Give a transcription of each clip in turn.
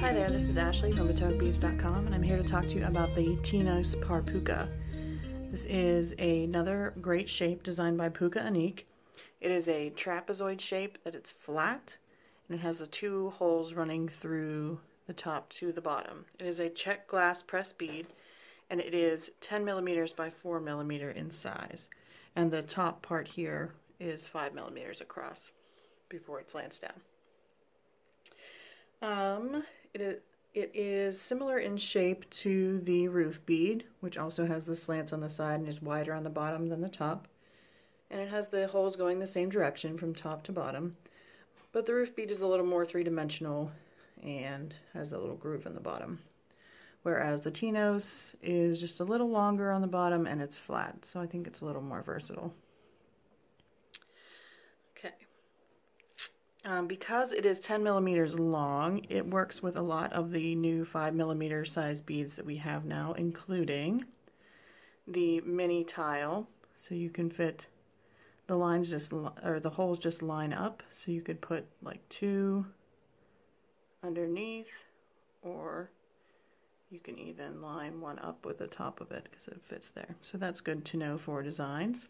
Hi there, this is Ashley from PotomacBeads.com, and I'm here to talk to you about the Tinos Par Puca. This is another great shape designed by Puca Unique. It is a trapezoid shape that it's flat, and it has the two holes running through the top to the bottom. It is a Czech glass pressed bead, and it is 10 millimeters by 4 millimeter in size. And the top part here is 5 millimeters across before it slants down. It is similar in shape to the roof bead, which also has the slants on the side and is wider on the bottom than the top. And it has the holes going the same direction from top to bottom. But the roof bead is a little more three-dimensional and has a little groove in the bottom. Whereas the Tinos is just a little longer on the bottom and it's flat, so I think it's a little more versatile. Okay. Because it is 10 millimeters long, it works with a lot of the new 5 millimeter size beads that we have now, including the mini tile, so you can fit the lines the holes just line up, so you could put like 2 underneath, or you can even line one up with the top of it because it fits there. So that's good to know for designs.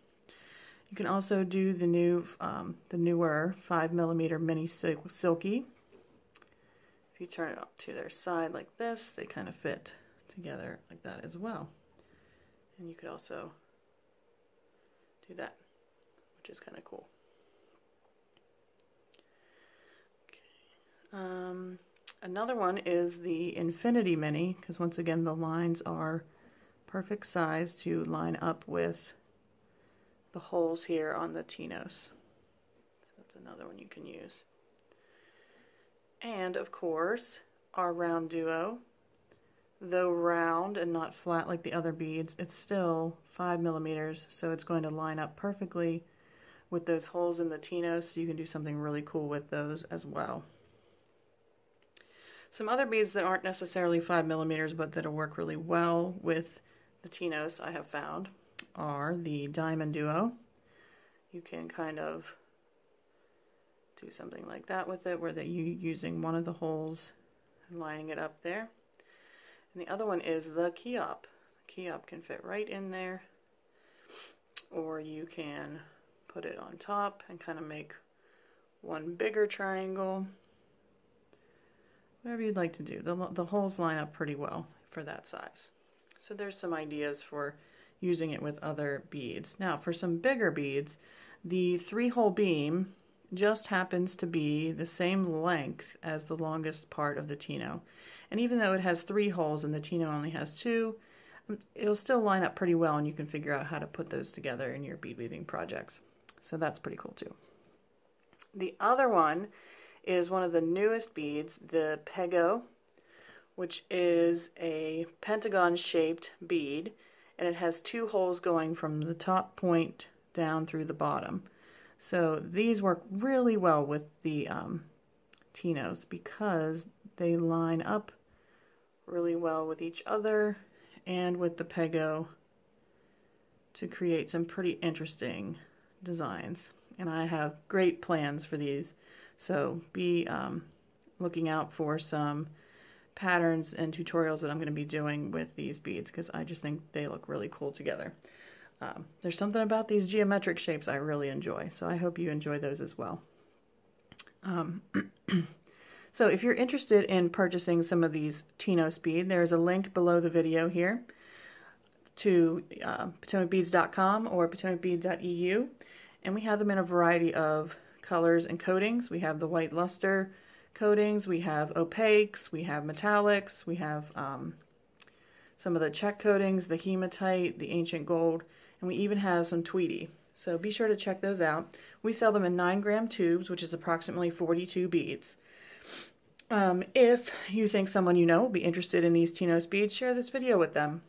You can also do the newer 5 millimeter mini silky. If you turn it up to their side like this, they kind of fit together like that as well. And you could also do that, which is kind of cool. Okay. Another one is the Infinity Mini, because once again the lines are perfect size to line up with the holes here on the Tinos. So that's another one you can use. And of course, our round duo. Though round and not flat like the other beads, it's still 5 millimeters, so it's going to line up perfectly with those holes in the Tinos, so you can do something really cool with those as well. Some other beads that aren't necessarily 5 millimeters but that'll work really well with the Tinos I have found are the Diamond Duo. You can kind of do something like that with it, where you're using one of the holes and lining it up there. And the other one is the Keyop. The Keyop can fit right in there, or you can put it on top and kind of make one bigger triangle. Whatever you'd like to do. The holes line up pretty well for that size. So there's some ideas for using it with other beads. Now for some bigger beads, the 3-hole beam just happens to be the same length as the longest part of the Tino. And even though it has 3 holes and the Tino only has 2, it'll still line up pretty well, and you can figure out how to put those together in your bead weaving projects. So that's pretty cool too. The other one is one of the newest beads, the Pego, which is a pentagon shaped bead, and it has 2 holes going from the top point down through the bottom. So these work really well with the Tinos because they line up really well with each other and with the Pego to create some pretty interesting designs. And I have great plans for these, so be looking out for some patterns and tutorials that I'm going to be doing with these beads, because I just think they look really cool together. There's something about these geometric shapes I really enjoy, so I hope you enjoy those as well. So if you're interested in purchasing some of these Tinos bead, there's a link below the video here to PotomacBeads.com or PotomacBead.eu, and we have them in a variety of colors and coatings. We have the white luster coatings, we have opaques, we have metallics, we have some of the Czech coatings, the hematite, the ancient gold, and we even have some Tweedy. So be sure to check those out. We sell them in 9-gram tubes, which is approximately 42 beads. If you think someone you know will be interested in these Tinos beads, share this video with them.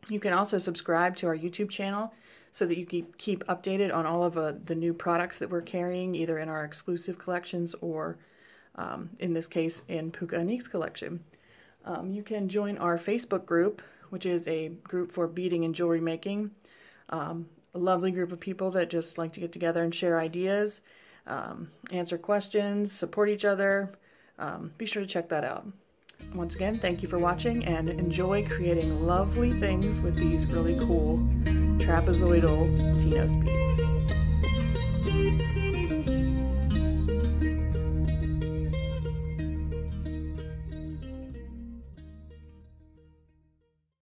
You can also subscribe to our YouTube channel so that you keep updated on all of the new products that we're carrying, either in our exclusive collections or in this case in Puca Unique's collection. You can join our Facebook group, which is a group for beading and jewelry making. A lovely group of people that just like to get together and share ideas, answer questions, support each other. Be sure to check that out. Once again, thank you for watching, and enjoy creating lovely things with these really cool trapezoidal Tinos beads.